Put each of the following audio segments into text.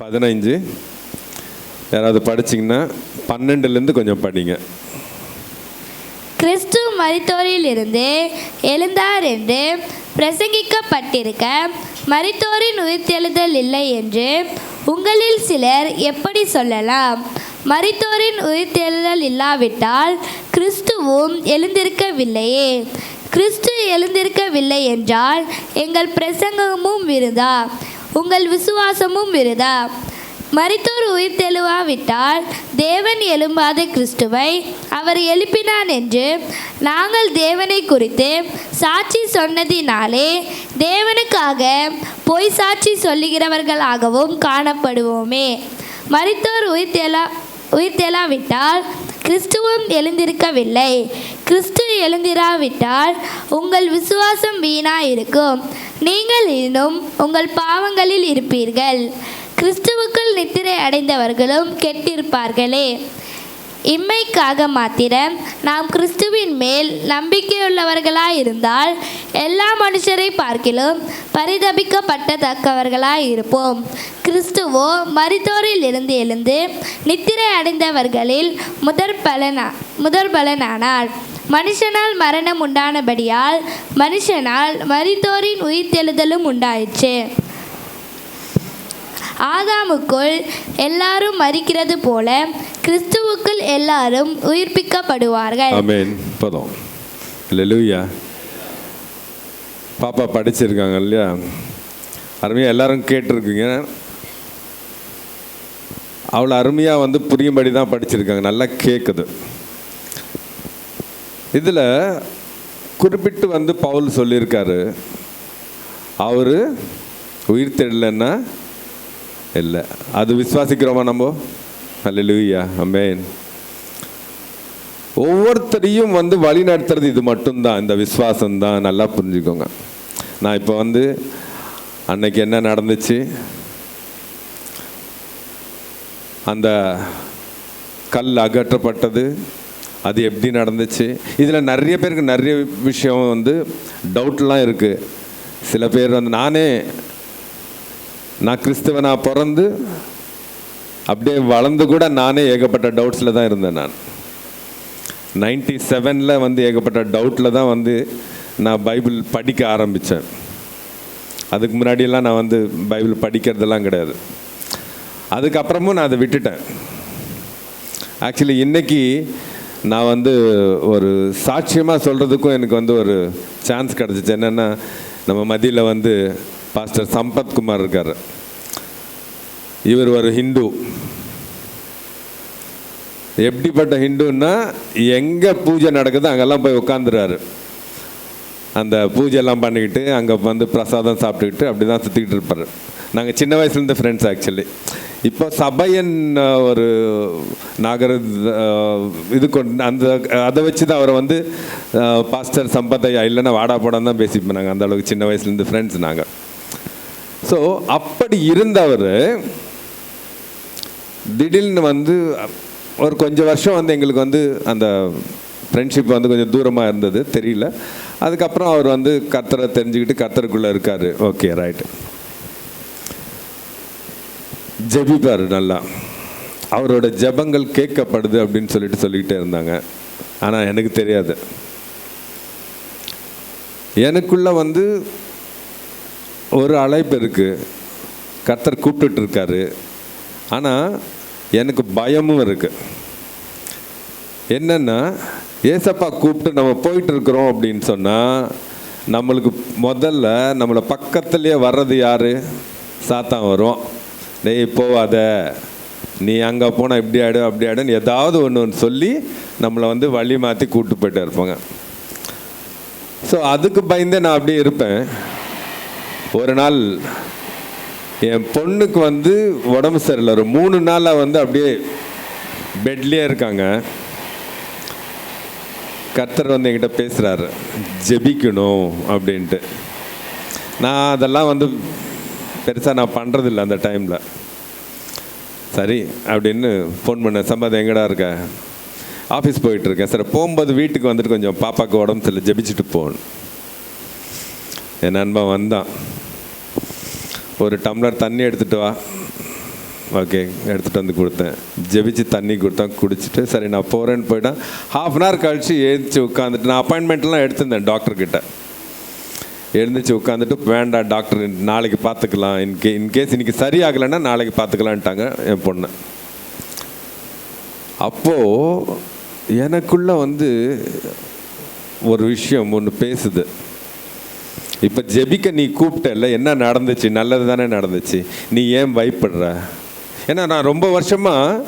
15 யாராவது படிச்சிங்கன்னா 12லேருந்து கொஞ்சம் படிங்க. கிறிஸ்து மரித்தோரில் இருந்து எழுந்தார் என்று பிரசங்கிக்கப்பட்டிருக்க மரித்தோரின் உயிர்த்தெழுதல் இல்லை என்று உங்களில் சிலர் எப்படி சொல்லலாம்? மரித்தோரின் உயிர்த்தெழுதல் இல்லாவிட்டால் கிறிஸ்துவும் எழுந்திருக்கவில்லையே. கிறிஸ்து எழுந்திருக்கவில்லை என்றால் எங்கள் பிரசங்கமும் விருதா, உங்கள் விசுவாசமும் விருதா. மரித்தோர் உயிர்த்தெழுவாவிட்டால் தேவன் எழும்பாத கிறிஸ்துவை அவர் எழுப்பினான் என்று நாங்கள் தேவனை குறித்து சாட்சி சொன்னதினாலே தேவனுக்காக பொய் சாட்சி சொல்லுகிறவர்களாகவும் காணப்படுவோமே. மரித்தோர் உயிர்த்தெழாவிட்டால் கிறிஸ்துவும் எழுந்திருக்கவில்லை. கிறிஸ்து எழுந்திராவிட்டால் உங்கள் விசுவாசம் வீணாயிருக்கும், நீங்கள் இன்னும் உங்கள் பாவங்களில் இருப்பீர்கள். கிறிஸ்துவுக்குள் நித்திரை அடைந்தவர்களும் கெட்டிருப்பார்களே. இம்மைக்காக மாத்திரம் நாம் கிறிஸ்துவின் மேல் நம்பிக்கையுள்ளவர்களாயிருந்தால் எல்லா மனுஷரை பார்க்கிலும் பரிதபிக்கப்பட்டத்தக்கவர்களாயிருப்போம். கிறிஸ்துவோ மரித்தோரில் இருந்து எழுந்து நித்திரை அடைந்தவர்களில் முதற் பலனானார். மனுஷனால் மரணம் உண்டானபடியால் மனுஷனால் மரித்தோரின் உயிர்த்தெழுதலும் உண்டாயிற்று. ஆதாமுக்குள் எல்லாரும் மரிக்கிறது போல கிறிஸ்துவுக்குள் எல்லாரும் உயிர்ப்பிக்கப்படுவார்கள். ஆமென். போதும். அல்லேலூயா. பாப்பா படிச்சிருக்காங்க இல்லையா? அருமையாக எல்லாரும் கேட்டிருக்கீங்க. அவ்வளோ அருமையாக புரியும்படி தான் படிச்சிருக்காங்க. நல்லா கேட்குது. இதில் குறிப்பிட்டு பவுல் சொல்லியிருக்காரு, அவர் உயிர்த்தெழலைன்னா இல்லை. அது விசுவாசிக்கிறோமா நம்ம? அல்லேலூயா. ஆமென். ஒவ்வொருத்தரையும் வழி நடத்துறது இது மட்டும்தான், இந்த விசுவாசம்தான். நல்லா புரிஞ்சுக்கோங்க. நான் இப்போ அன்னைக்கு என்ன நடந்துச்சு, அந்த கல் அகற்றப்பட்டது, அது எப்படி நடந்துச்சு, இதில் நிறைய பேருக்கு நிறைய விஷயம் டவுட்லாம் இருக்குது. சில பேர் நான் கிறிஸ்தவனாக பிறந்து அப்படியே வளர்ந்து கூட நானே ஏகப்பட்ட டவுட்ஸில் தான் இருந்தேன். நான் 97 ஏகப்பட்ட டவுட்டில் தான் நான் பைபிள் படிக்க ஆரம்பித்தேன். அதுக்கு முன்னாடியெல்லாம் நான் பைபிள் படிக்கிறதெல்லாம் கிடையாது. அதுக்கப்புறமும் நான் அதை விட்டுட்டேன். ஆக்சுவலி இன்றைக்கி நான் ஒரு சாட்சியமாக சொல்கிறதுக்கும் எனக்கு ஒரு சான்ஸ் கிடச்சிச்சு. என்னென்னா, நம்ம மத்தியில் பாஸ்டர் சம்பத் குமார் இருக்கார். இவர் ஒரு ஹிந்து. எப்படிப்பட்ட ஹிந்துன்னா, எங்கே பூஜை நடக்குது அங்கெல்லாம் போய் உட்காந்துறாரு. அந்த பூஜையெல்லாம் பண்ணிக்கிட்டு அங்கே பிரசாதம் சாப்பிட்டுக்கிட்டு அப்படி தான் சுற்றிக்கிட்டு இருப்பார். நாங்கள் சின்ன வயசுலேருந்து ஃப்ரெண்ட்ஸ். ஆக்சுவலி இப்போ சபையன் ஒரு இது கொண்டு அதை வச்சு தான் அவரை பாஸ்டர் சம்பத்தையா இல்லைன்னா வாடா போடான்னு தான் பேசிப்போம். நாங்கள் அந்த அளவுக்கு சின்ன வயசுலேருந்து ஃப்ரெண்ட்ஸ் நாங்கள். ஸோ அப்படி இருந்தவர் திடீர்னு ஒரு கொஞ்சம் வருஷம் எங்களுக்கு அந்த ஃப்ரெண்ட்ஷிப் கொஞ்சம் தூரமாக இருந்தது, தெரியல. அதுக்கப்புறம் அவர் கர்த்தரை தெரிஞ்சுக்கிட்டு கர்த்தருக்குள்ளே இருக்கார். Okay, right. ஜெபிப்பார் நல்லா. அவரோட ஜெபங்கள் கேட்கப்படுது அப்படின்னு சொல்லிக்கிட்டே இருந்தாங்க. ஆனால் எனக்கு தெரியாது. எனக்குள்ள ஒரு அழைப்பு இருக்குது, கர்த்தர் கூப்பிட்டுட்டு இருக்காரு. ஆனால் எனக்கு பயமும் இருக்குது. என்னென்னா, ஏசப்பா கூப்பிட்டு நம்ம போயிட்டு இருக்கிறோம் அப்படின்னு சொன்னால் நம்மளுக்கு முதல்ல நம்மளை பக்கத்துலேயே வர்றது யார்? சாத்தான் வரும். டேய் போவாத, நீ அங்கே போனால் இப்படி ஆகிடும் அப்படி ஆகிடுன்னு ஏதாவது ஒன்று சொல்லி நம்மளை வழி மாற்றி கூப்பிட்டு போயிட்டே இருப்பாங்க. ஸோ அதுக்கு பயந்தே நான் அப்படியே இருப்பேன். ஒரு நாள் என் பொண்ணுக்கு உடம்பு சரியில்லை. ஒரு 3 நாளாக அப்படியே பெட்லேயே இருக்காங்க. கர்த்தர் என்கிட்ட பேசுகிறாரு, ஜெபிக்கணும் அப்படின்ட்டு. நான் அதெல்லாம் பெருசாக நான் பண்ணுறதில்ல அந்த டைமில். சரி அப்படின்னு ஃபோன் பண்ணேன். சம்பத் எங்கடா இருக்க? ஆஃபீஸ் போயிட்டுருக்கேன். சரி, போகும்போது வீட்டுக்கு கொஞ்சம் பாப்பாவுக்கு உடம்பு சரியில்லை, ஜெபிச்சுட்டு போகணும். என் நண்பன் வந்தான். ஒரு டம்ளர் தண்ணி எடுத்துகிட்டு வா, ஓகே எடுத்துகிட்டு வந்து கொடுத்தேன். ஜெபிச்சு தண்ணி கொடுத்தேன், குடிச்சிட்டு சரி நான் போகிறேன்னு போயிட்டேன். 1/2 hour கழிச்சு எழுந்திரிச்சு உட்காந்துட்டு, நான் அப்பாயின்மெண்ட்லாம் எடுத்திருந்தேன் டாக்டர்கிட்ட. எழுந்திரிச்சு உட்காந்துட்டு வேண்டாம் டாக்டர் நாளைக்கு பார்த்துக்கலாம், இன்கேஸ் இன்னைக்கு சரியாகலைன்னா நாளைக்கு பார்த்துக்கலான்ட்டாங்க என் பொண்ணு. அப்போது எனக்குள்ளே வந்து ஒரு விஷயம் ஒன்று பேசுது. இப்போ ஜெபிக்க நீ கூப்பிட்டல, என்ன நடந்துச்சு? நல்லது தானே நடந்துச்சு, நீ ஏன் பயப்படுற? ஏன்னா நான் ரொம்ப வருஷமாக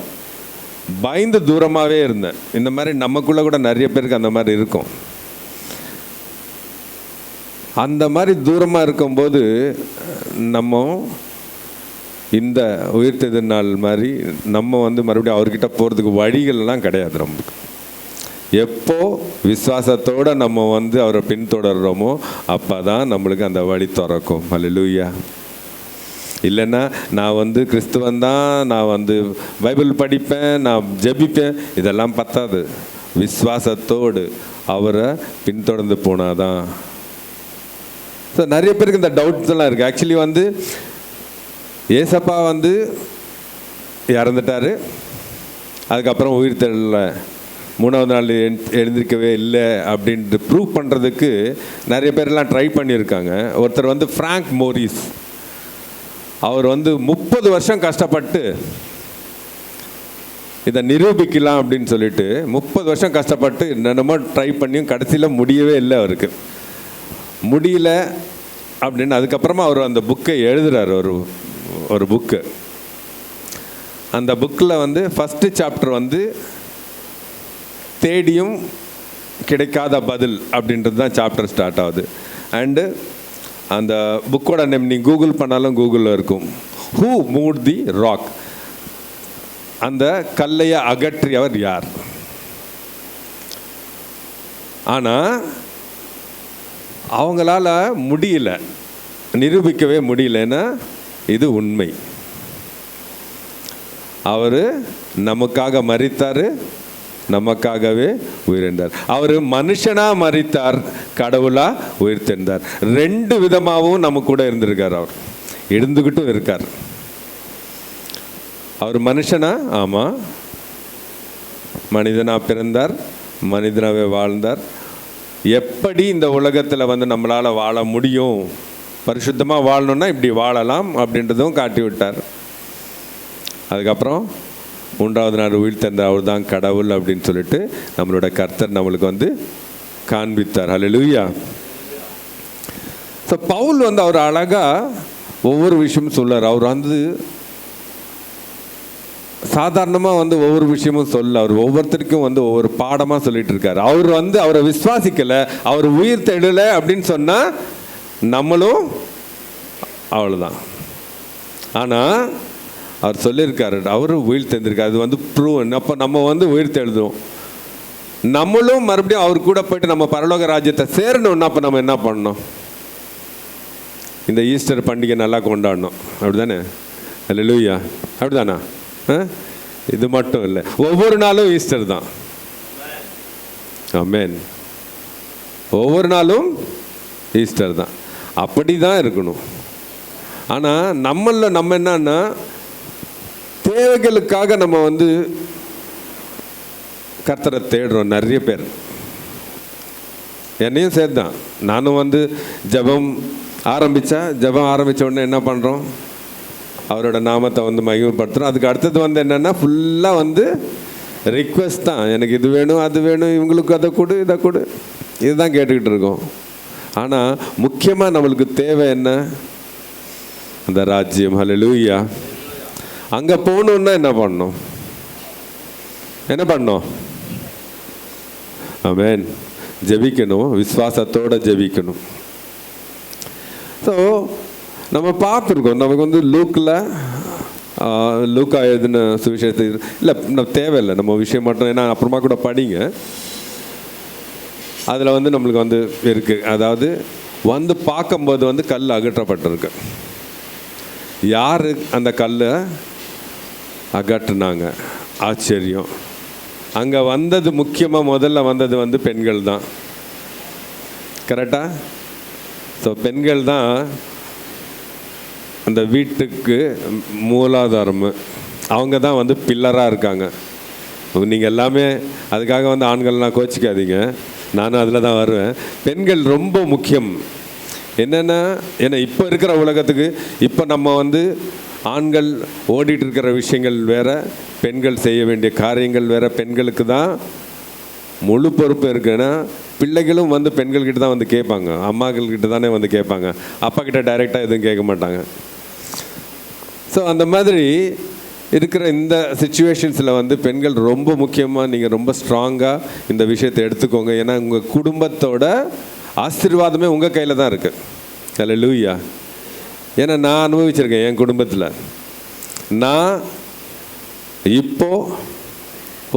பயந்து தூரமாகவே இருந்தேன். இந்த மாதிரி நமக்குள்ளே கூட நிறைய பேருக்கு அந்த மாதிரி இருக்கும். அந்த மாதிரி தூரமாக இருக்கும்போது நம்ம இந்த உயிர்த்தெழு நாள் மாதிரி நம்ம வந்து மறுபடியும் அவர்கிட்ட போகிறதுக்கு வழிகள்லாம் கிடையாது. நமக்கு எப்போ விசுவாசத்தோடு நம்ம வந்து அவரை பின்தொடர்றோமோ அப்போ தான் நம்மளுக்கு அந்த வழி திறக்கும். அல்லேலூயா. இல்லைன்னா நான் வந்து கிறிஸ்துவன் தான், நான் வந்து பைபிள் படிப்பேன், நான் ஜெபிப்பேன், இதெல்லாம் பத்தாது. விசுவாசத்தோடு அவரை பின்தொடர்ந்து போனாதான். ஸோ நிறைய பேருக்கு இந்த டவுட்ஸ் எல்லாம் இருக்குது. ஆக்சுவலி வந்து ஏசப்பா வந்து இறந்துட்டார், அதுக்கப்புறம் உயிர்த்தெழல, 3வது நாள் எழுந்திருக்கவே இல்லை அப்படின்ட்டு ப்ரூவ் பண்ணுறதுக்கு நிறைய பேர்லாம் ட்ரை பண்ணியிருக்காங்க. ஒருத்தர் வந்து ஃப்ராங்க் மோரிஸ், அவர் வந்து 30 வருஷம் கஷ்டப்பட்டு இதை நிரூபிக்கலாம் அப்படின்னு சொல்லிட்டு 30 வருஷம் கஷ்டப்பட்டு என்னென்னமோ ட்ரை பண்ணியும் கடைசியில் முடியவே இல்லை. அவருக்கு முடியல அப்படின்னு அதுக்கப்புறமா அவர் அந்த புக்கை எழுதுகிறார். ஒரு புக்கு. அந்த புக்கில் வந்து ஃபஸ்ட்டு சாப்டர் வந்து தேடியும் கிடைக்காத பதில் அப்படின்றது தான் சாப்டர் ஸ்டார்ட் ஆகுது. அண்டு அந்த புக்கோட நேம் நீ கூகுள் பண்ணாலும் கூகுளில் இருக்கும். Who mood the rock? அந்த கல்லையை அகற்றியவர் யார்? ஆனால் அவங்களால முடியல, நிரூபிக்கவே முடியலன்னா இது உண்மை. அவர் நமக்காக மரித்தார், நமக்காகவே உயிர்த்தெழுந்தார். அவர் மனுஷனாக மரித்தார், கடவுளாக உயிர்த்தெழுந்தார். 2 விதமாகவும் நம்ம கூட இருந்திருக்கார். அவர் எழுந்துக்கிட்டும் இருக்கார். அவர் மனுஷனா, ஆமாம், மனிதனாக பிறந்தார், மனிதனாகவே வாழ்ந்தார். எப்படி இந்த உலகத்தில் வந்து நம்மளால் வாழ முடியும், பரிசுத்தமாக வாழணுன்னா இப்படி வாழலாம் அப்படின்றதும் காட்டி விட்டார். அதுக்கப்புறம் 3வது நாள் உயிர்த்தெழுந்த அவர் தான் கடவுள் அப்படின்னு சொல்லிட்டு நம்மளோட கர்த்தர் நம்மளுக்கு வந்து காண்பித்தார். அல்லேலூயா. ஸோ பவுல் வந்து அவர் அழகாக ஒவ்வொரு விஷயமும் சொல்லார். அவர் வந்து சாதாரணமாக வந்து ஒவ்வொரு விஷயமும் சொல்ல, அவர் ஒவ்வொருத்தருக்கும் வந்து ஒவ்வொரு பாடமாக சொல்லிட்டு இருக்காரு. அவர் வந்து அவரை விசுவாசிக்கலை, அவர் உயிர்த்தெழலை அப்படின்னு சொன்னால் நம்மளும் அவ்வளோதான். ஆனால் அவர் சொல்லியிருக்காரு அவரும் உயிர்த்தெழுந்திருக்காரு, அது வந்து ப்ரூவன். அப்போ நம்ம வந்து உயிர்த்தெழுதும், நம்மளும் மறுபடியும் அவர் கூட போயிட்டு நம்ம பரலோக ராஜ்யத்தை சேரணும்னா அப்போ நம்ம என்ன பண்ணணும்? இந்த ஈஸ்டர் பண்டிகை நல்லா கொண்டாடணும், அப்படி தானே? அல்லேலூயா. அப்படி தானா? இது மட்டும் இல்லை, ஒவ்வொரு நாளும் ஈஸ்டர் தான். ஆமென். ஒவ்வொரு நாளும் ஈஸ்டர் தான். அப்படி தான் இருக்கணும். ஆனால் நம்ம என்னன்னா தேவைகளுக்காக நம்ம வந்து கர்த்தரை தேடுறோம். நிறைய பேர், என்னையும் சேர்த்தான். நானும் வந்து ஜெபம் ஆரம்பித்த உடனே என்ன பண்ணுறோம்? அவரோட நாமத்தை வந்து மகிமைப்படுத்துகிறோம். அதுக்கு அடுத்தது வந்து என்னென்னா ஃபுல்லாக வந்து ரிக்வெஸ்ட் தான். எனக்கு இது வேணும், அது வேணும், இவங்களுக்கு அதை கொடு, இதை கொடு, இதுதான் கேட்டுக்கிட்டு இருக்கோம். ஆனால் முக்கியமாக நம்மளுக்கு தேவை என்ன? அந்த ராஜ்யம். ஹல்லேலூயா. அங்கே போகணுன்னா என்ன பண்ணணும்? ஆமென். ஜெபிக்கணும், விசுவாசத்தோடு ஜெபிக்கணும். ஸோ நம்ம பார்த்துருக்கோம், நமக்கு வந்து லூக்கா எழுதின சுவிசேஷத்தை இல்லை நம்ம தேவையில்லை, நம்ம விஷயம் மட்டும். ஏன்னா அப்புறமா கூட படிங்க, அதில் வந்து நம்மளுக்கு வந்து இருக்குது. அதாவது வந்து பார்க்கும்போது வந்து கல் அகற்றப்பட்டிருக்கு. யார் அந்த கல்லை அகற்றுனாங்க? ஆச்சரியம். அங்கே வந்தது முக்கியமாக முதல்ல வந்தது வந்து பெண்கள் தான். கரெக்டா? ஸோ பெண்கள் தான் அந்த வீட்டுக்கு மூலாதாரம். அவங்க தான் வந்து பில்லராக இருக்காங்க. நீங்கள் எல்லாமே அதுக்காக வந்து ஆண்கள்லாம் கோச்சிக்காதீங்க, நானும் அதில் தான் வருவேன். பெண்கள் ரொம்ப முக்கியம். என்னென்னா, ஏன்னா இப்போ இருக்கிற உலகத்துக்கு இப்போ நம்ம வந்து ஆண்கள் ஓடிட்டு இருக்கிற விஷயங்கள் வேறு, பெண்கள் செய்ய வேண்டிய காரியங்கள் வேறு. பெண்களுக்கு தான் முழு பொறுப்பு இருக்குன்னா, பிள்ளைகளும் வந்து பெண்கள்கிட்ட தான் வந்து கேட்பாங்க, அம்மாக்கள்கிட்ட தானே வந்து கேட்பாங்க, அப்பா கிட்ட டைரெக்டாக எதுவும் கேட்க மாட்டாங்க. ஸோ அந்த மாதிரி இருக்கிற இந்த சுச்சுவேஷன்ஸில் வந்து பெண்கள் ரொம்ப முக்கியமாக நீங்கள் ரொம்ப ஸ்ட்ராங்காக இந்த விஷயத்தை எடுத்துக்கோங்க. ஏன்னா உங்கள் குடும்பத்தோட ஆசீர்வாதமே உங்கள் கையில் தான் இருக்குது. அல்லேலூயா. ஏன்னா நான் அனுபவிச்சிருக்கேன் என் குடும்பத்தில். நான் இப்போது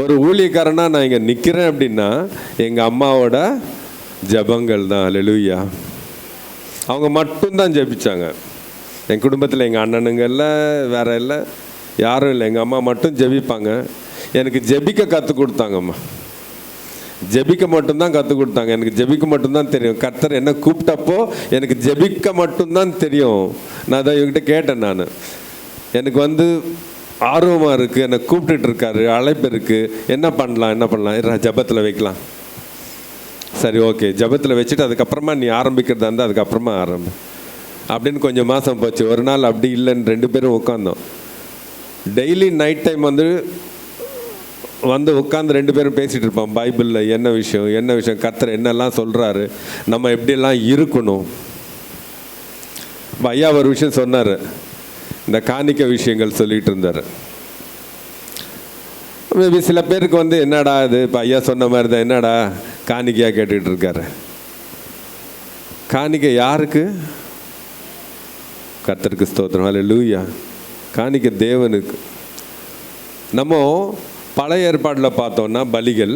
ஒரு ஊழியக்காரனாக நான் இங்கே நிற்கிறேன் அப்படின்னா எங்கள் அம்மாவோட ஜபங்கள் தான். அல்லேலூயா. அவங்க மட்டும்தான் ஜெபிச்சாங்க என் குடும்பத்தில். எங்கள் அண்ணனுங்க இல்லை, வேற இல்லை, யாரும் இல்லை. எங்கள் அம்மா மட்டும் ஜெபிப்பாங்க. எனக்கு ஜெபிக்க கற்றுக் கொடுத்தாங்கம்மா. ஜெபிக்க மட்டும்தான் கற்றுக் கொடுத்தாங்க. எனக்கு ஜெபிக்க மட்டும்தான் தெரியும். கர்த்தர் என்ன கூப்பிட்டப்போ எனக்கு ஜெபிக்க மட்டும்தான் தெரியும். நான் அதை இவங்ககிட்ட கேட்டேன். நான் எனக்கு வந்து ஆர்வமாக இருக்குது, என்னை கூப்பிட்டுட்டு இருக்காரு, அழைப்பு இருக்குது, என்ன பண்ணலாம் ஜபத்தில் வைக்கலாம். சரி, ஓகே, ஜபத்தில் வச்சுட்டு அதுக்கப்புறமா நீ ஆரம்பிக்கிறதா இருந்தால் அதுக்கப்புறமா ஆரம்பி அப்படின்னு கொஞ்சம் மாதம் போச்சு. ஒரு நாள் அப்படி இல்லைன்னு 2 பேரும் உட்காந்தோம். டெய்லி நைட் டைம் வந்து உட்காந்து 2 பேரும் பேசிகிட்டு இருப்போம். பைபிளில் என்ன விஷயம், கர்த்தர் என்னெல்லாம் சொல்கிறாரு, நம்ம எப்படியெல்லாம் இருக்கணும். ஐயா ஒரு விஷயம் சொன்னார், இந்த காணிக்க விஷயங்கள் சொல்லிகிட்டு இருந்தார். மேபி சில பேருக்கு வந்து என்னடா இது இப்போ ஐயா சொன்ன மாதிரி தான், என்னடா காணிக்கையாக கேட்டுக்கிட்டு இருக்காரு. காணிக்கை யாருக்கு? கர்த்தருக்கு ஸ்தோத்திரம். அல்லேலூயா. காணிக்கை தேவனுக்கு. நம்ம பழைய ஏற்பாட்டில் பார்த்தோன்னா பலிகள்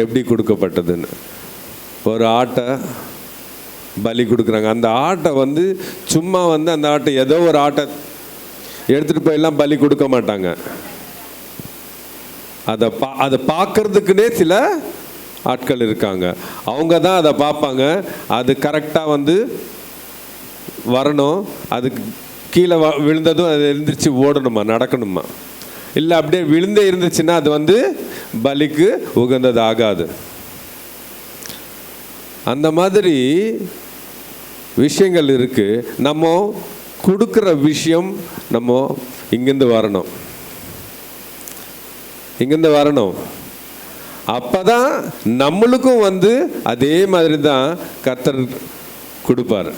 எப்படி கொடுக்கப்பட்டதுன்னு, ஒரு ஆட்டை பலி கொடுக்குறாங்க. அந்த ஆட்டை வந்து சும்மா வந்து அந்த ஆட்டை ஏதோ ஒரு ஆட்டை எடுத்துகிட்டு போயெல்லாம் பலி கொடுக்க மாட்டாங்க. அதை பார்க்கறதுக்குன்னே சில ஆட்கள் இருக்காங்க. அவங்க தான் அதை பார்ப்பாங்க. அது கரெக்டாக வந்து வரணும், அதுக்கு கீழே விழுந்ததும் அது எழுந்திரிச்சு ஓடணுமா, நடக்கணுமா. இல்லை அப்படியே விழுந்தே இருந்துச்சுன்னா அது வந்து பலிக்கு உகந்தது ஆகாது. அந்த மாதிரி விஷயங்கள் இருக்குது. நம்ம கொடுக்குற விஷயம் நம்ம இங்கேருந்து வரணும். அப்போ தான் நம்மளுக்கும் வந்து அதே மாதிரி தான் கர்த்தர் கொடுப்பார்.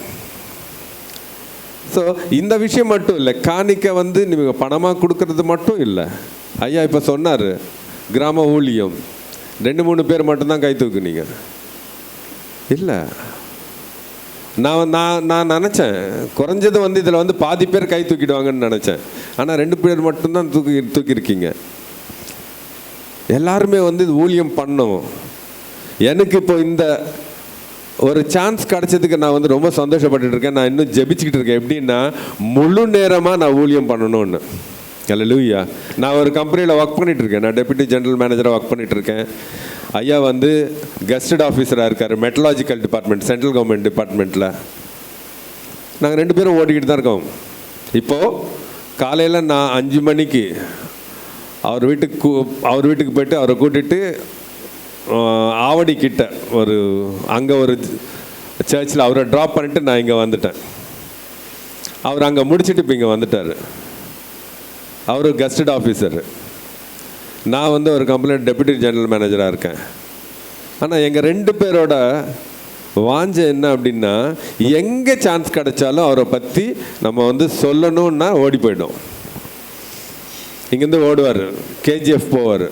ஸோ இந்த விஷயம் மட்டும் இல்லை, காணிக்க வந்து நீங்கள் பணமாக கொடுக்கறது மட்டும் இல்லை. ஐயா இப்போ சொன்னார், கிராம ஊழியம் 2-3 பேர் மட்டும்தான் கை தூக்குனீங்க. இல்லை, நான் நினச்சேன் குறைஞ்சது வந்து இதில் வந்து பாதி பேர் கை தூக்கிடுவாங்கன்னு நினச்சேன். ஆனால் 2 பேர் மட்டும்தான் தூக்கியிருக்கீங்க. எல்லாருமே வந்து ஊழியம் பண்ணணும். எனக்கு இப்போ இந்த ஒரு சான்ஸ் கிடச்சதுக்கு நான் வந்து ரொம்ப சந்தோஷப்பட்டுட்டு இருக்கேன். நான் இன்னும் ஜெபிச்சுக்கிட்டு இருக்கேன். எப்படின்னா, முழு நேரமாக நான் ஊழியம் பண்ணணும்னு. அல்லேலூயா. நான் ஒரு கம்பெனியில் ஒர்க் பண்ணிகிட்டு இருக்கேன். நான் டெப்யூட்டி ஜெனரல் மேனேஜராக ஒர்க் பண்ணிகிட்டு இருக்கேன். ஐயா வந்து கெஸ்டட் ஆஃபீஸராக இருக்கார் மெட்ரலாஜிக்கல் டிபார்ட்மெண்ட், சென்ட்ரல் கவர்மெண்ட் டிபார்ட்மெண்ட்டில். நாங்கள் 2 பேரும் ஓடிக்கிட்டு தான் இருக்கோம். இப்போது காலையில் நான் 5 மணிக்கு அவர் வீட்டுக்கு போய்ட்டு அவரை கூட்டிகிட்டு ஆவடி கிட்ட அங்கே ஒரு சர்ச்சில் அவரை ட்ராப் பண்ணிவிட்டு நான் இங்கே வந்துட்டேன். அவர் அங்கே முடிச்சுட்டு இப்போ இங்கே வந்துட்டார். அவர் கெஸ்டட் ஆஃபீஸர். நான் வந்து ஒரு கம்பெனியில் டெப்யூட்டி ஜெனரல் மேனேஜராக இருக்கேன். ஆனால் எங்கள் 2 பேரோட வாஞ்சை என்ன அப்படின்னா, எங்கே சான்ஸ் கிடைச்சாலும் அவரை பற்றி நம்ம வந்து சொல்லணுன்னா ஓடி போய்டும். இங்கேருந்து ஓடுவார், KGF போவார்,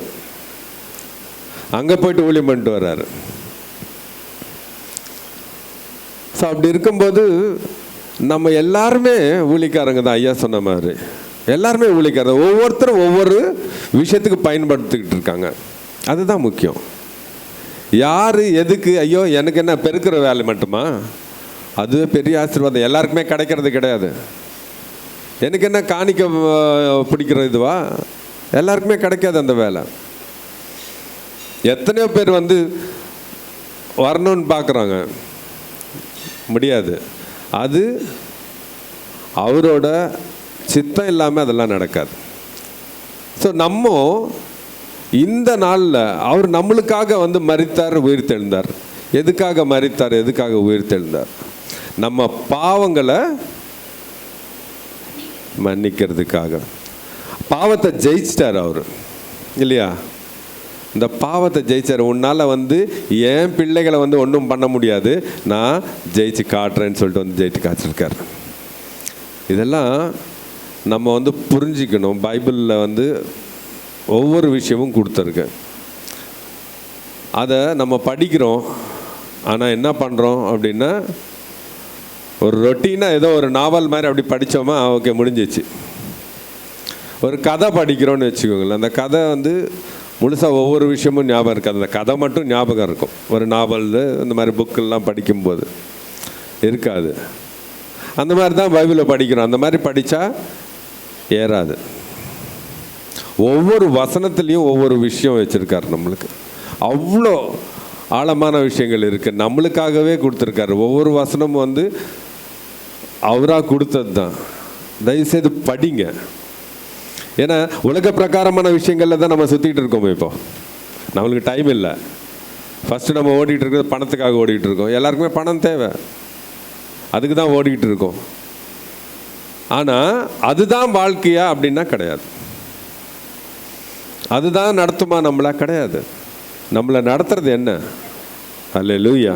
அங்கே போய்ட்டு ஊழியம் பண்ணிட்டு வர்றாரு. ஸோ அப்படி இருக்கும்போது நம்ம எல்லாருமே ஊழியக்காரங்க தான். ஐயா சொன்ன மாதிரி எல்லாருமே ஊழியக்காரங்க. ஒவ்வொருத்தரும் ஒவ்வொரு விஷயத்துக்கு பயன்படுத்திக்கிட்டு இருக்காங்க. அதுதான் முக்கியம். யார் எதுக்கு, ஐயோ எனக்கு என்ன பெருக்கிற வேலை மட்டுமா, அதுவே பெரிய ஆசீர்வாதம். எல்லாருக்குமே கிடைக்கிறது கிடையாது. எனக்கு என்ன காணிக்க பிடிக்கிற இதுவா, எல்லாருக்குமே கிடைக்காது அந்த வேலை. எத்தனையோ பேர் வந்து வரணும்னு பார்க்குறாங்க, முடியாது. அது அவரோட சித்தம் இல்லாமல் அதெல்லாம் நடக்காது. ஸோ நம்ம இந்த நாளில் அவர் நம்மளுக்காக வந்து மரித்தார், உயிர்த்தெழுந்தார். எதுக்காக மரித்தார், எதுக்காக உயிர்த்தெழுந்தார்? நம்ம பாவங்களை மன்னிக்கிறதுக்காக. பாவத்தை ஜெயிச்சிட்டார் அவர், இல்லையா? இந்த பாவத்தை ஜெயிச்சார். உன்னால் வந்து என் பிள்ளைகளை வந்து ஒன்றும் பண்ண முடியாது, நான் ஜெயிச்சு காட்டுறேன்னு சொல்லிட்டு வந்து ஜெயிச்சு காய்ச்சிருக்கார். இதெல்லாம் நம்ம வந்து புரிஞ்சிக்கணும். பைபிளில் வந்து ஒவ்வொரு விஷயமும் கொடுத்துருக்கு. அதை நம்ம படிக்கிறோம், ஆனால் என்ன பண்ணுறோம் அப்படின்னா, ஒரு ரொட்டீனாக ஏதோ ஒரு நாவல் மாதிரி அப்படி படித்தோமா, ஓகே முடிஞ்சிச்சு. ஒரு கதை படிக்கிறோன்னு வச்சுக்கோங்களேன், அந்த கதை வந்து முழுசாக ஒவ்வொரு விஷயமும் ஞாபகம் இருக்காது, அந்த கதை மட்டும் ஞாபகம் இருக்கும். ஒரு நாவல் இந்த மாதிரி புக்கெல்லாம் படிக்கும்போது இருக்காது. அந்த மாதிரி தான் பைபிளை படிக்கிறோம். அந்த மாதிரி படித்தா ஏறாது. ஒவ்வொரு வசனத்துலேயும் ஒவ்வொரு விஷயம் வச்சுருக்காரு நம்மளுக்கு. அவ்வளோ ஆழமான விஷயங்கள் இருக்குது, நம்மளுக்காகவே கொடுத்துருக்காரு. ஒவ்வொரு வசனமும் வந்து அவராக கொடுத்தது தான். தயவுசெய்து படிங்க. ஏன்னா உலக பிரகாரமான விஷயங்களில் தான் நம்ம சுற்றிட்டு இருக்கோம். இப்போ நம்மளுக்கு டைம் இல்லை. ஃபஸ்ட்டு நம்ம ஓடிக்கிட்டு இருக்கிறது பணத்துக்காக ஓடிக்கிட்டு இருக்கோம். எல்லாருக்குமே பணம் தேவை, அதுக்கு தான் ஓடிக்கிட்டு இருக்கோம். ஆனால் அதுதான் வாழ்க்கையா அப்படின்னா கிடையாது. அதுதான் நடத்துமா நம்மளா? கிடையாது. நம்மளை நடத்துறது என்ன? அல்லேலூயா,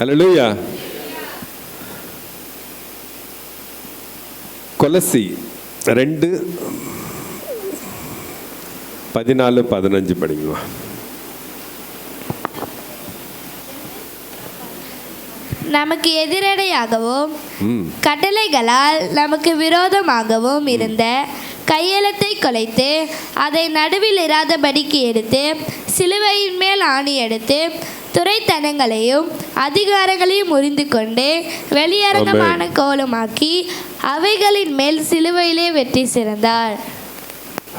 அல்லேலூயா. கொலசி 2:14-15 படிங்க. நமக்கு எதிரடையாகவும் கட்டளைகளால் நமக்கு விரோதமாகவும் இருந்த கையெழுத்தை கொலைத்து அதை நடுவில் இராதபடிக்கு எடுத்து சிலுவையின் மேல் ஆணி எடுத்து துரைத்தனங்களையும் அதிகாரங்களையும் முறிந்து கொண்டு வெளியரங்கமான கோலமாக்கி அவைகளின் மேல் சிலுவையிலே வெற்றி சிறந்தார்.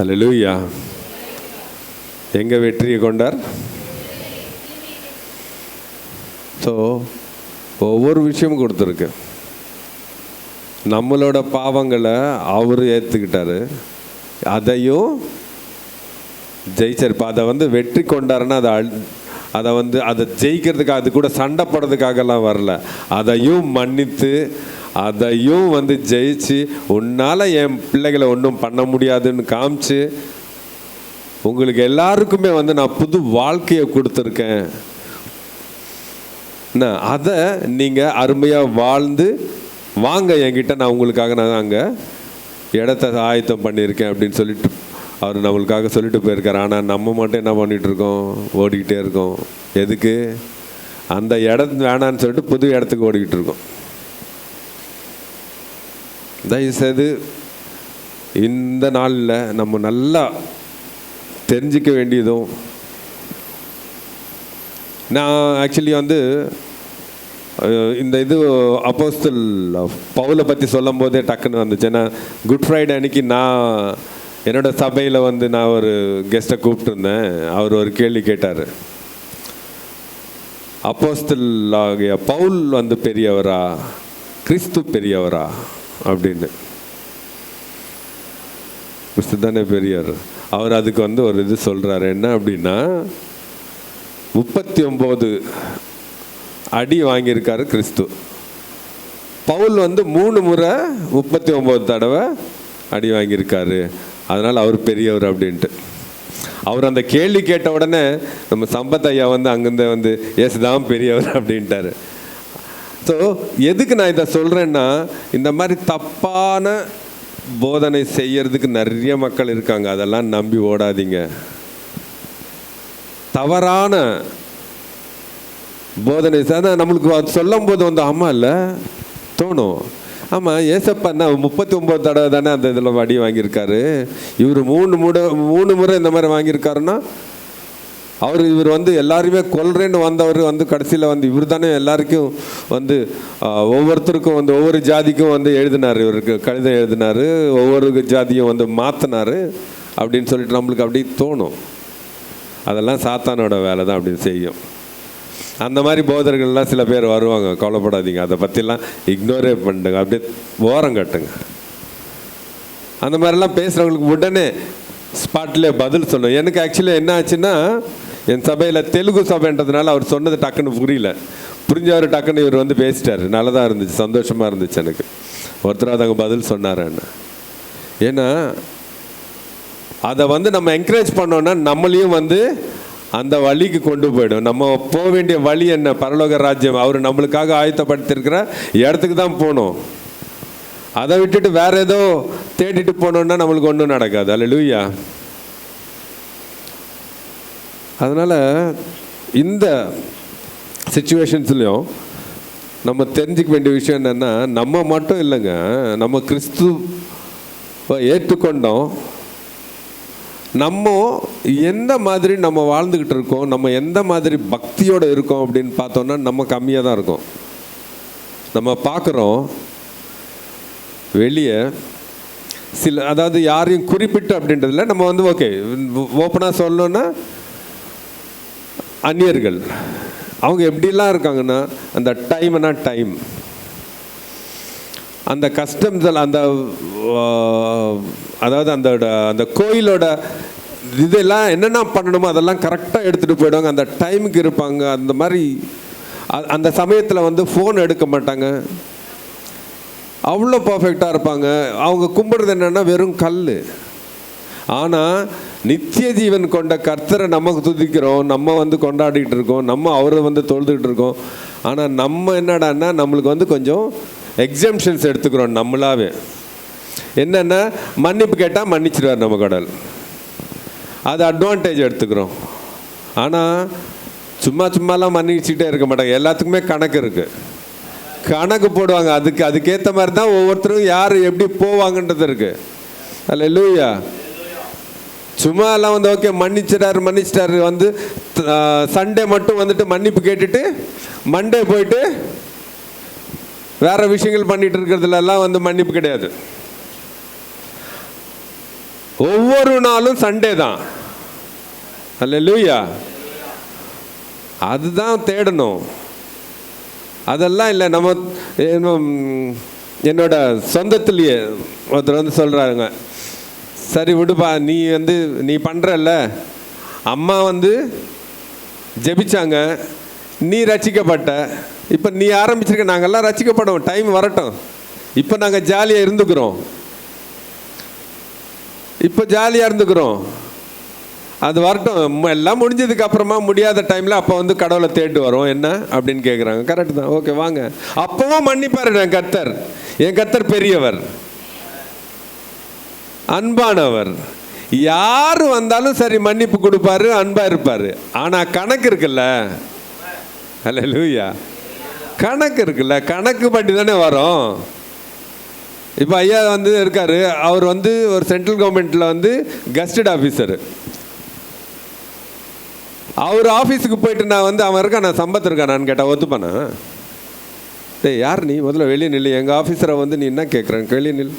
அல்லேலூயா. எங்க வெற்றியை கொண்டார்? ஸோ ஒவ்வொரு விஷயமும் கொடுத்துருக்கு. நம்மளோட பாவங்களை அவர் ஏற்றுக்கிட்டாரு, அதையும் ஜெயிச்சிருப்பா. அதை வந்து வெற்றி கொண்டாருன்னா அதை ஜெயிக்கிறதுக்காக, அது கூட சண்டை போடுறதுக்காகலாம் வரல. அதையும் மன்னித்து அதையும் வந்து ஜெயிச்சு, உன்னால் என் பிள்ளைகளை ஒன்றும் பண்ண முடியாதுன்னு காமிச்சு, உங்களுக்கு எல்லாருக்குமே வந்து நான் புது வாழ்க்கையை கொடுத்துருக்கேன், அதை நீங்கள் அருமையாக வாழ்ந்து வாங்க என்கிட்ட, நான் உங்களுக்காக நான் அங்கே இடத்த ஆயத்தம் பண்ணியிருக்கேன் அப்படின்னு சொல்லிட்டு அவர் நம்மளுக்காக சொல்லிட்டு போயிருக்கார். ஆனால் நம்ம மட்டும் என்ன பண்ணிகிட்ருக்கோம்? ஓடிக்கிட்டே இருக்கோம். எதுக்கு? அந்த இடம் வேணான்னு சொல்லிட்டு புது இடத்துக்கு ஓடிக்கிட்டு இருக்கோம். தயவுசெய்து இந்த நாளில் நம்ம நல்லா தெரிஞ்சிக்க வேண்டியதும், நான் ஆக்சுவலி வந்து இந்த இது அப்போஸ்தல் பவுலை பற்றி சொல்லும் போதே டக்குன்னு வந்துச்சு. ஏன்னா குட் ஃப்ரைடே அன்னைக்கு நான் என்னோடய சபையில் வந்து நான் ஒரு கெஸ்ட்டை கூப்பிட்டுருந்தேன். அவர் ஒரு கேள்வி கேட்டார், அப்போஸ்தல் ஆகிய பவுல் வந்து பெரியவரா, கிறிஸ்து பெரியவரா அப்படின்னு. கிறிஸ்து தானே பெரியவர். அவர் அதுக்கு வந்து ஒரு இது சொல்கிறாரு, என்ன அப்படின்னா 39 அடி வாங்கியிருக்காரு கிறிஸ்து. பவுல் வந்து 3 முறை 39 தடவை அடி வாங்கியிருக்காரு, அதனால் அவர் பெரியவர் அப்படின்ட்டு. அவர் அந்த கேள்வி கேட்ட உடனே நம்ம சம்பத் ஐயா வந்து அங்கேருந்து வந்து ஏசுதான் பெரியவர் அப்படின்ட்டாரு. ஸோ எதுக்கு நான் இதை சொல்கிறேன்னா, இந்த மாதிரி தப்பான போதனை செய்யறதுக்கு நிறைய மக்கள் இருக்காங்க. அதெல்லாம் நம்பி ஓடாதீங்க. தவறான போதனை நம்மளுக்கு சொல்லும் போது வந்து ஆமாம் இல்லை தோணும். ஆமாம், ஏசப்பா 39 தடவை தானே அந்த இதில் அடி வாங்கியிருக்காரு. இவர் 3 முறை இந்த மாதிரி வாங்கியிருக்காருன்னா, இவர் வந்து எல்லாருமே கொல்றேன்னு வந்தவர் வந்து கடைசியில் வந்து இவர் தானே எல்லாருக்கும் வந்து ஒவ்வொருத்தருக்கும் வந்து ஒவ்வொரு ஜாதிக்கும் வந்து எழுதினார், இவருக்கு கடிதம் எழுதினார், ஒவ்வொரு ஜாதியும் வந்து மாற்றினார் அப்படின்னு சொல்லிட்டு நம்மளுக்கு அப்படி தோணும். அதெல்லாம் சாத்தானோட வேலை தான் அப்படி செய்யும். அந்த மாதிரி போதர்கள்லாம் சில பேர் வருவாங்க, கவலைப்படாதீங்க, அதை பற்றிலாம் இக்னோரே பண்ணுங்க, அப்படியே ஓரம் கட்டுங்க. அந்த மாதிரிலாம் பேசுகிறவங்களுக்கு உடனே ஸ்பாட்லேயே பதில் சொல்லணும். எனக்கு ஆக்சுவலி என்ன ஆச்சுன்னா, என் சபையில் தெலுங்கு சபைன்றதுனால அவர் சொன்னது டக்குன்னு புரியல. புரிஞ்சவர் டக்குன்னு இவர் வந்து பேசிட்டார். நல்லதாக இருந்துச்சு, சந்தோஷமாக இருந்துச்சு எனக்கு. ஒருத்தர் அங்கே பதில் சொன்னாரன்னு. ஏன்னா அதை வந்து நம்ம என்கரேஜ் பண்ணோன்னா நம்மளையும் வந்து அந்த வழிக்கு கொண்டு போயிடும். நம்ம போக வேண்டிய வழி என்ன? பரலோக ராஜ்யம். அவர் நம்மளுக்காக ஆயத்தப்படுத்திருக்கிற இடத்துக்கு தான் போகணும். அதை விட்டுட்டு வேற ஏதோ தேடிட்டு போனோம்னா நம்மளுக்கு ஒன்றும் நடக்காது. அல்லேலூயா. அதனால் இந்த சிச்சுவேஷன்ஸ்லையும் நம்ம தெரிஞ்சிக்க வேண்டிய விஷயம் என்னென்னா, நம்ம மட்டும் இல்லைங்க, நம்ம கிறிஸ்துவை ஏற்றுக்கொண்டோம், நம்ம எந்த மாதிரி நம்ம வாழ்ந்துக்கிட்டு இருக்கோம், நம்ம எந்த மாதிரி பக்தியோடு இருக்கோம் அப்படின்னு பார்த்தோன்னா நம்ம கம்மியாக தான் இருக்கோம். நம்ம பார்க்குறோம் வெளியே சில, அதாவது யாரையும் குறிப்பிட்டு அப்படின்றதில்ல, நம்ம வந்து ஓகே ஓப்பனாக சொல்லணுன்னா அந்நியர்கள் அவங்க எப்படிலாம் இருக்காங்கன்னா, அந்த டைம் அந்த கஸ்டம்ஸ், அந்த அதாவது அந்த கோயிலோட இதெல்லாம் என்னென்ன பண்ணணுமோ அதெல்லாம் கரெக்டாக எடுத்துகிட்டு போயிடுவாங்க. அந்த டைமுக்கு இருப்பாங்க. அந்த மாதிரி அந்த சமயத்தில் வந்து ஃபோன் எடுக்க மாட்டாங்க. அவ்வளோ பர்ஃபெக்டாக இருப்பாங்க. அவங்க கும்பிட்றது என்னென்னா வெறும் கல். ஆனால் நித்திய ஜீவன் கொண்ட கர்த்தரை நமக்கு துதிக்கிறோம், நம்ம வந்து கொண்டாடிட்டு இருக்கோம், நம்ம அவரை வந்து தொழுதுகிட்டு இருக்கோம். ஆனால் நம்ம என்னடான்னா நம்மளுக்கு வந்து கொஞ்சம் எக்ஸம்ஷன்ஸ் எடுத்துக்கிறோம். நம்மளாவே என்னென்னா மன்னிப்பு கேட்டால் மன்னிச்சிடுவார் நம்ம கடவுள், அது அட்வான்டேஜ் எடுத்துக்கிறோம். ஆனால் சும்மாலாம் மன்னிச்சுட்டே இருக்க மாட்டாங்க. எல்லாத்துக்குமே கணக்கு இருக்குது, கணக்கு போடுவாங்க. அதுக்கேற்ற மாதிரி தான் ஒவ்வொருத்தரும் யார் எப்படி போவாங்கன்றது இருக்குது. அல்லேலூயா. சும்மா எல்லாம் வந்து ஓகே மன்னிச்சிட்டாரு வந்து சண்டே மட்டும் வந்துட்டு மன்னிப்பு கேட்டுட்டு மண்டே போயிட்டு வேற விஷயங்கள் பண்ணிட்டு இருக்கிறதுலாம் வந்து மன்னிப்பு கிடையாது. ஒவ்வொரு நாளும் சண்டே தான். அல்லேலூயா. அதுதான் தேடணும். அதெல்லாம் இல்லை. நம்ம என்னோட சொந்தத்திலேயே ஒருத்தர் வந்து சொல்கிறாங்க, சரி விடுப்பா, நீ பண்ணுறல்ல, அம்மா வந்து ஜெபிச்சாங்க, நீ ரட்சிக்கப்பட்ட, இப்போ நீ ஆரம்பிச்சிருக்க, நாங்கள்லாம் ரட்சிக்கப்படும், டைம் வரட்டும், இப்போ நாங்கள் ஜாலியாக இருந்துக்கிறோம், இப்போ ஜாலியாக இருந்துக்கிறோம், அது வரட்டும், எல்லாம் முடிஞ்சதுக்கு அப்புறமா முடியாத டைமில் அப்போ வந்து கடவுளை தேட்டு வரும் என்ன அப்படின்னு கேட்குறாங்க. கரெக்டு தான், ஓகே வாங்க. அப்பவும் மன்னிப்பார் என் கர்த்தர். என் கர்த்தர் பெரியவர், அன்பானவர். யார் வந்தாலும் சரி மன்னிப்பு கொடுப்பாரு, அன்பா இருப்பாரு. ஆனால் கணக்கு இருக்குல்ல. அல்லேலூயா. கணக்கு இருக்குல்ல, கணக்கு பண்ணி தானே வரும். இப்போ ஐயா வந்து இருக்காரு, அவர் வந்து ஒரு சென்ட்ரல் கவர்மெண்ட்டில் வந்து கஸ்டட் ஆஃபீஸரு. அவர் ஆஃபீஸுக்கு போயிட்டு நான் வந்து அவன் இருக்கா, நான் சம்பத்து இருக்கானான்னு கேட்டால் ஒத்துப்பானா? டேய் யார் நீ, முதல்ல வெளியே நில்லு, எங்கள் ஆஃபீஸரை வந்து நீ என்ன கேட்குறேன், வெளியே நில்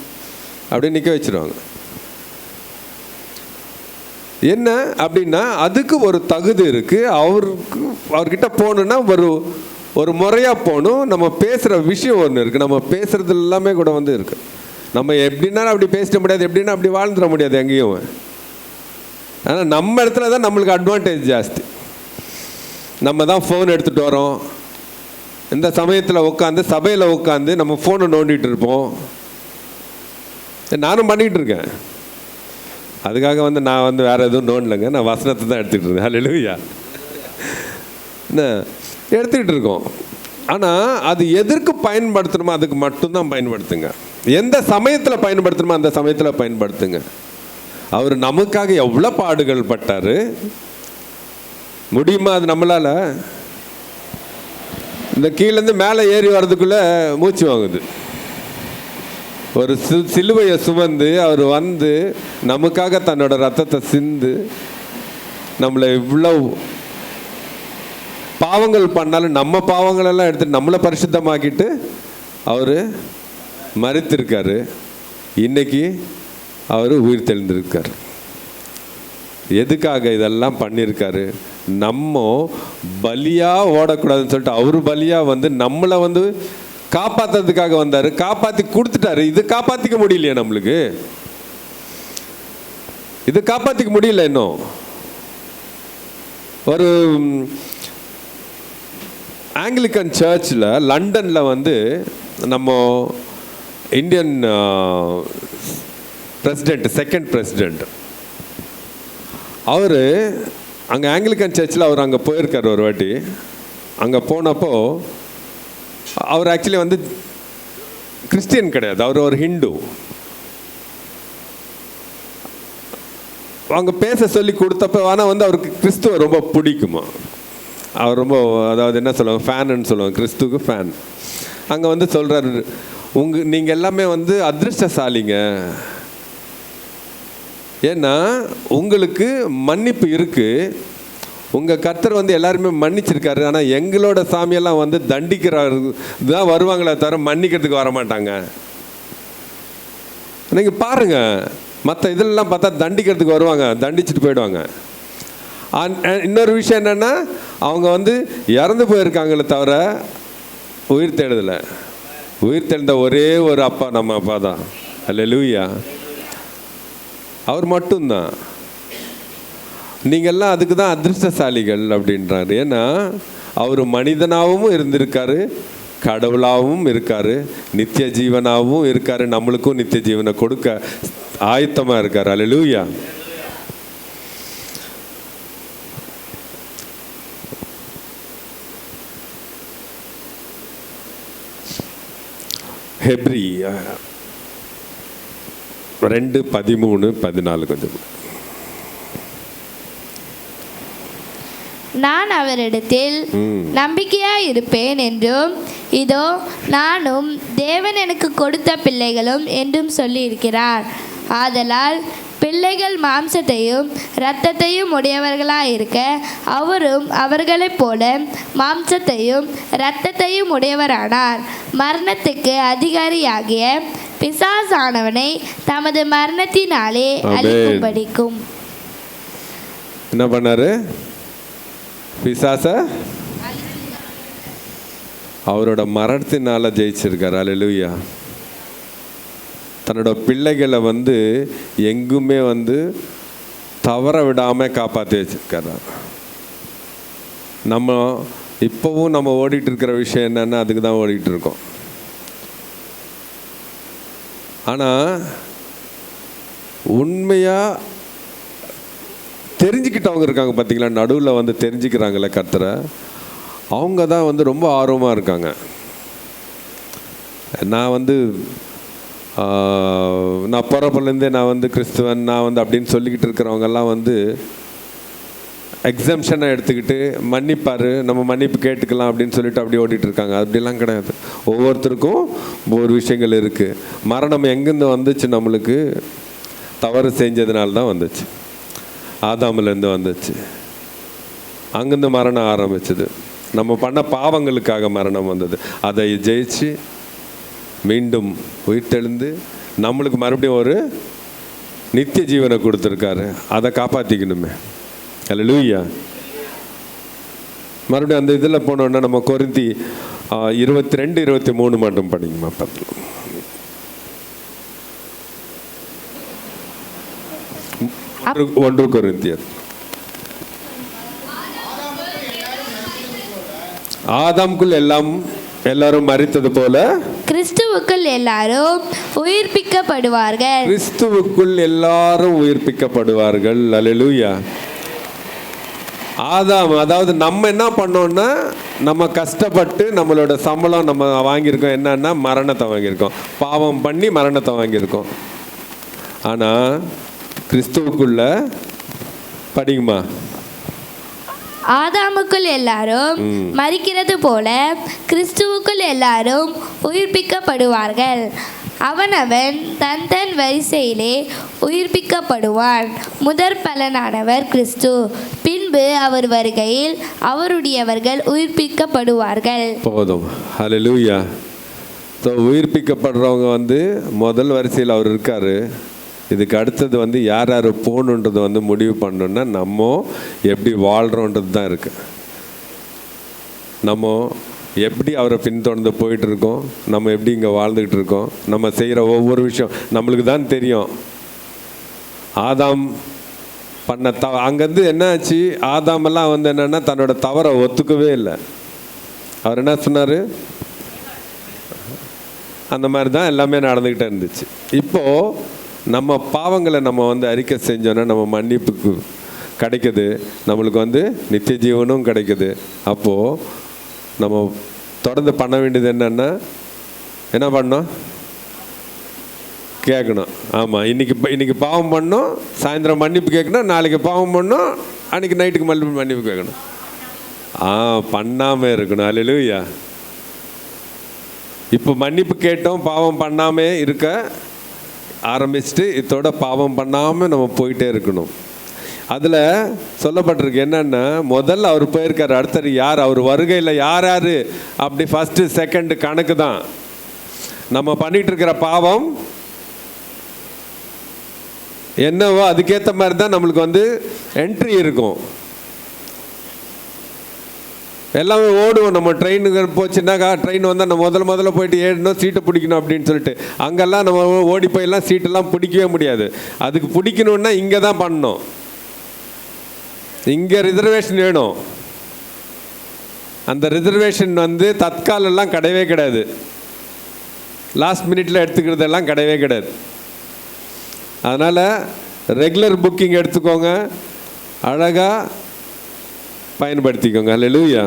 அப்படின்னு நிற்க வச்சுருவாங்க. என்ன அப்படின்னா அதுக்கு ஒரு தகுதி இருக்குது. அவர்கிட்ட போகணுன்னா ஒரு முறையாக போகணும். நம்ம பேசுகிற விஷயம் ஒன்று இருக்குது, நம்ம பேசுகிறது எல்லாமே கூட வந்து இருக்குது. நம்ம எப்படின்னாலும் அப்படி பேசிட முடியாது, எப்படின்னா அப்படி வாழ்ந்துட முடியாது எங்கேயும். ஆனால் நம்ம இடத்துல தான் நம்மளுக்கு அட்வான்டேஜ் ஜாஸ்தி. நம்ம தான் ஃபோன் எடுத்துகிட்டு வரோம், இந்த சமயத்தில் உட்காந்து சபையில் உட்காந்து நம்ம ஃபோனை நோண்டிகிட்டு இருப்போம். நானும் பண்ணிகிட்டு இருக்கேன். அதுக்காக வந்து நான் வந்து வேறு எதுவும் நோண்டலைங்க, நான் வசனத்தை தான் எடுத்துக்கிட்டு இருக்கேன். அல்லேலூயா. என்ன எடுத்துக்கிட்டு இருக்கோம். ஆனால் அது எதற்கு பயன்படுத்தணுமோ அதுக்கு மட்டும்தான் பயன்படுத்துங்க. எந்த சமயத்தில் பயன்படுத்தணுமோ அந்த சமயத்தில் பயன்படுத்துங்க. அவர் நமக்காக எவ்வளோ பாடுகள் பட்டார், முடியுமா அது நம்மளால்? இந்த கீழேருந்து மேலே ஏறி வர்றதுக்குள்ளே மூச்சு வாங்குது. ஒரு சிலுவையை சுமந்து அவர் வந்து நமக்காக தன்னோட ரத்தத்தை சிந்து நம்மளை இவ்வளோ பாவங்கள் பண்ணாலும் நம்ம பாவங்களெல்லாம் எடுத்துட்டு நம்மளை பரிசுத்தமாக்கிட்டு அவர் மரித்திருக்காரு. இன்னைக்கு அவர் உயிர் தெளிந்திருக்கார். எதுக்காக இதெல்லாம் பண்ணியிருக்காரு? நம்ம பலியாக ஓடக்கூடாதுன்னு சொல்லிட்டு அவர் பலியாக வந்து நம்மளை வந்து காப்பாற்றுறதுக்காக வந்தார், காப்பாற்றி கொடுத்துட்டாரு. இது காப்பாற்றிக்க முடியலையே நம்மளுக்கு, இது காப்பாற்றிக்க முடியல. இன்னும் ஒரு ஆங்கிலிக்கன் சர்ச்சில் லண்டனில் வந்து நம்ம இந்தியன் பிரசிடெண்ட், செகண்ட் பிரசிடெண்ட், அவர் அங்கே ஆங்கிலிக்கன் சர்ச்சில் அவர் அங்கே போயிருக்கார் ஒரு வாட்டி. அங்கே போனப்போ அவர் ஆக்சுவலி வந்து கிறிஸ்டியன் கிடையாது, அவர் ஒரு ஹிந்து. அவங்க பேச சொல்லி கொடுத்தப்போ ஆனால் வந்து அவருக்கு கிறிஸ்துவ ரொம்ப பிடிக்குமா. அவர் ரொம்ப, அதாவது என்ன சொல்லுவாங்க, ஃபேனுன்னு சொல்லுவாங்க, கிறிஸ்துவுக்கு ஃபேன். அங்கே வந்து சொல்கிறாரு, நீங்கள் எல்லாமே வந்து அதிர்ஷ்டசாலிங்க, ஏன்னா உங்களுக்கு மன்னிப்பு இருக்குது, உங்கள் கர்த்தர் வந்து எல்லாருமே மன்னிச்சிருக்காரு. ஆனால் எங்களோட சாமியெல்லாம் வந்து தண்டிக்கிறாரு தான் வருவாங்களே தவிர மன்னிக்கிறதுக்கு வர மாட்டாங்க. நீங்கள் பாருங்கள், மற்ற இதெல்லாம் பார்த்தா தண்டிக்கிறதுக்கு வருவாங்க, தண்டிச்சுட்டு போயிடுவாங்க. இன்னொரு விஷயம் என்னென்னா, அவங்க வந்து இறந்து போயிருக்காங்களே தவிர உயிர் தேடுதலை. உயிர் தெழுந்த ஒரே ஒரு அப்பா நம்ம அப்பா தான். அல்லேலூயா, அவர் மட்டும்தான். நீங்கள்லாம் அதுக்கு தான் அதிர்ஷ்டசாலிகள் அப்படின்றாரு. ஏன்னா அவர் மனிதனாகவும் இருந்திருக்காரு, கடவுளாகவும் இருக்காரு, நித்திய ஜீவனாகவும் இருக்காரு, நம்மளுக்கும் நித்திய ஜீவனை கொடுக்க ஆயத்தமாக இருக்கார். அல்லேலூயா. ஹெப்ரி 2:13-14 கொஞ்சம். நான் அவரிடத்தில் நம்பிக்கையாய் இருப்பேன் என்றும், இதோ நானும் தேவன் எனக்கு கொடுத்த பிள்ளைகளும் என்றும் சொல்லியிருக்கிறார். ஆதலால் பிள்ளைகள் மாம்சத்தையும் இரத்தத்தையும் உடையவர்களாயிருக்க அவரும் அவர்களைப் போல மாம்சத்தையும் இரத்தத்தையும் உடையவரானார். மரணத்துக்கு அதிகாரியாகிய பிசாசானவனை தமது மரணத்தினாலே அழிக்கும்படிக்கும். என்ன பண்ணாரு? பிசாச அவரோட மரணத்தினால ஜெயிச்சிருக்காரு. அல்லேலூயா. தன்னோட பிள்ளைகளை வந்து எங்குமே வந்து தவற விடாமல் காப்பாற்றி வச்சிருக்காரு. நம்ம இப்போவும் நம்ம ஓடிட்டு இருக்கிற விஷயம் என்னன்னா, அதுக்கு தான் ஓடிட்டு இருக்கோம். ஆனால் உண்மையாக தெரிஞ்சுக்கிட்டவங்க இருக்காங்க பார்த்தீங்களா, நடுவில் வந்து தெரிஞ்சுக்கிறாங்களே கர்த்தரை, அவங்க தான் வந்து ரொம்ப ஆர்வமாக இருக்காங்க. நான் வந்து நான் பிறப்புலேருந்தே நான் வந்து கிறிஸ்துவன், நான் வந்து அப்படின்னு சொல்லிக்கிட்டு இருக்கிறவங்கெல்லாம் வந்து எக்ஸம்ஷனை எடுத்துக்கிட்டு மன்னிப்பார், நம்ம மன்னிப்பு கேட்டுக்கலாம் அப்படின்னு சொல்லிட்டு அப்படி ஓடிட்டு இருக்காங்க. அப்படிலாம் கிடையாது. ஒவ்வொருத்தருக்கும் ஒவ்வொரு விஷயங்கள் இருக்குது. மரணம் எங்கேருந்து வந்துச்சு? நம்மளுக்கு தவறு செஞ்சதுனால தான் வந்துச்சு. ஆதாமிலேருந்து வந்துச்சு. அங்கேருந்து மரணம் ஆரம்பிச்சது. நம்ம பண்ண பாவங்களுக்காக மரணம் வந்தது. அதை ஜெயிச்சு மீண்டும் உயிர்த்தெழுந்து நம்மளுக்கு மறுபடியும் ஒரு நித்திய ஜீவனை கொடுத்துருக்காரு. அதை காப்பாற்றிக்கணுமே. அல்லேலூயா. மறுபடியும் அந்த இதில் போனோன்னா நம்ம கொரிந்தி 22-23 மட்டும் படிங்கம்மா. 1 கொரிந்தியர். ஆதாமுக்குள் எல்லாரும் மரித்தது போல கிறிஸ்துவுக்குள் எல்லாரும் உயிர்ப்பிக்கப்படுவார்கள். கிறிஸ்துவுக்குள் எல்லாரும் உயிர்ப்பிக்கப்படுவார்கள். அல்லேலூயா. ஆதாம், அதாவது நம்ம என்ன பண்ணோம்னா, நம்ம கஷ்டப்பட்டு நம்மளோட சம்பளம் நம்ம வாங்கியிருக்கோம். என்னன்னா மரணத்தை வாங்கியிருக்கோம். பாவம் பண்ணி மரணத்தை வாங்கியிருக்கோம். ஆனால் கிறிஸ்துவுக்குள்ள படிங்கம்மா. ஆதாமுக்குள் எல்லாரும் மரிக்கிறது போல கிறிஸ்துவுக்குள் எல்லாரும் உயிர்ப்பிக்கப்படுவார்கள். அவனவன் தன் தன் வரிசையிலே உயிர்ப்பிக்கப்படுவான். முதற் பலனானவர் கிறிஸ்து, பின்பு அவர் வருகையில் அவருடையவர்கள் உயிர்ப்பிக்கப்படுவார்கள். போதும். ஹல்லேலூயா. ஸோ உயிர்ப்பிக்கப்படுறவங்க வந்து முதல் வரிசையில் அவர் இருக்கார். இதுக்கு அடுத்தது வந்து யார் யார் போகணுன்றதை வந்து முடிவு பண்ணோன்னா நம்ம எப்படி வாழ்கிறோன்றது தான் இருக்குது. நம்ம எப்படி அவரை பின்தொடர்ந்து போயிட்டுருக்கோம், நம்ம எப்படி இங்கே வாழ்ந்துக்கிட்டு இருக்கோம், நம்ம செய்கிற ஒவ்வொரு விஷயம் நம்மளுக்கு தான் தெரியும். ஆதாம் பண்ண அங்கேருந்து என்னாச்சு, ஆதாமெல்லாம் வந்து என்னென்னா தன்னோட தவறை ஒத்துக்கவே இல்லை. அவர் என்ன சொன்னார், அந்த மாதிரி தான் எல்லாமே நடந்துக்கிட்டே இருந்துச்சு. இப்போது நம்ம பாவங்களை நம்ம வந்து அறிக்கை செஞ்சோன்னா நம்ம மன்னிப்புக்கு கிடைக்குது, நம்மளுக்கு வந்து நித்திய ஜீவனும் கிடைக்குது. அப்போது நம்ம தொடர்ந்து பண்ண வேண்டியது என்னென்னா என்ன பண்ணோம், கேட்கணும். ஆமாம், இன்னைக்கு பாவம் பண்ணோம், சாயந்தரம் மன்னிப்பு கேட்கணும், நாளைக்கு பாவம் பண்ணோம், அன்றைக்கி நைட்டுக்கு மறுபடியும் மன்னிப்பு கேட்கணும். பண்ணாமல் இருக்கணும். அல்லேலூயா. இப்போ மன்னிப்பு கேட்டோம், பாவம் பண்ணாமே இருக்க ஆரம்பிச்சுட்டு இதோட பாவம் பண்ணாமல் நம்ம போயிட்டே இருக்கணும். அதில் சொல்லப்பட்டிருக்கு என்னென்னா, முதல்ல அவர் போயிருக்கார், அடுத்தது யார் அவர் வருகையில் யார் யார் அப்படி ஃபஸ்ட்டு செகண்டு கணக்கு தான். நம்ம பண்ணிகிட்டு இருக்கிற பாவம் என்னவோ அதுக்கேற்ற மாதிரி தான் நம்மளுக்கு வந்து என்ட்ரி இருக்கும். எல்லாமே ஓடுவோம். நம்ம ட்ரெயினுக்கு போச்சுன்னாக்கா, ட்ரெயின் வந்தால் நம்ம முதல்ல போயிட்டு ஏறணும், சீட்டை பிடிக்கணும் அப்படின்னு சொல்லிட்டு அங்கெல்லாம் நம்ம ஓடி போயெல்லாம் சீட்டெல்லாம் பிடிக்கவே முடியாது. அதுக்கு பிடிக்கணுன்னா இங்கே தான் பண்ணணும், இங்கே ரிசர்வேஷன் வேணும். அந்த ரிசர்வேஷன் வந்து தற்காலெல்லாம் கிடையவே கிடையாது, லாஸ்ட் மினிட்ல எடுத்துக்கிறதெல்லாம் கிடையவே கிடையாது. அதனால் ரெகுலர் புக்கிங் எடுத்துக்கோங்க, அழகாக பயன்படுத்திக்கோங்க. அல்லேலூயா.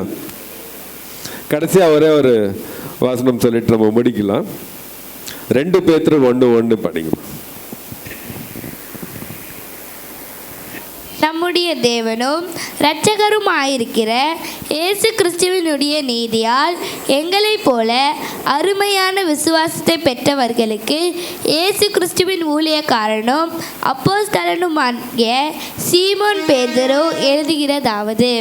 கடைசியாக ஒரே ஒரு வாசனம் சொல்லிட்டு நம்ம முடிக்கலாம். 2 பேதுரு 1:1 படிங்க. நம்முடைய தேவனும் இரட்சகருமாயிருக்கிற இயேசு கிறிஸ்துவினுடைய நீதியால் எங்களைப் போல அருமையான விசுவாசத்தை பெற்றவர்களுக்கு இயேசு கிறிஸ்துவின் ஊழியக்காரனும் அப்போஸ்தலனுமாகிய சீமோன் பேதுரு எழுதுகிறதாவது,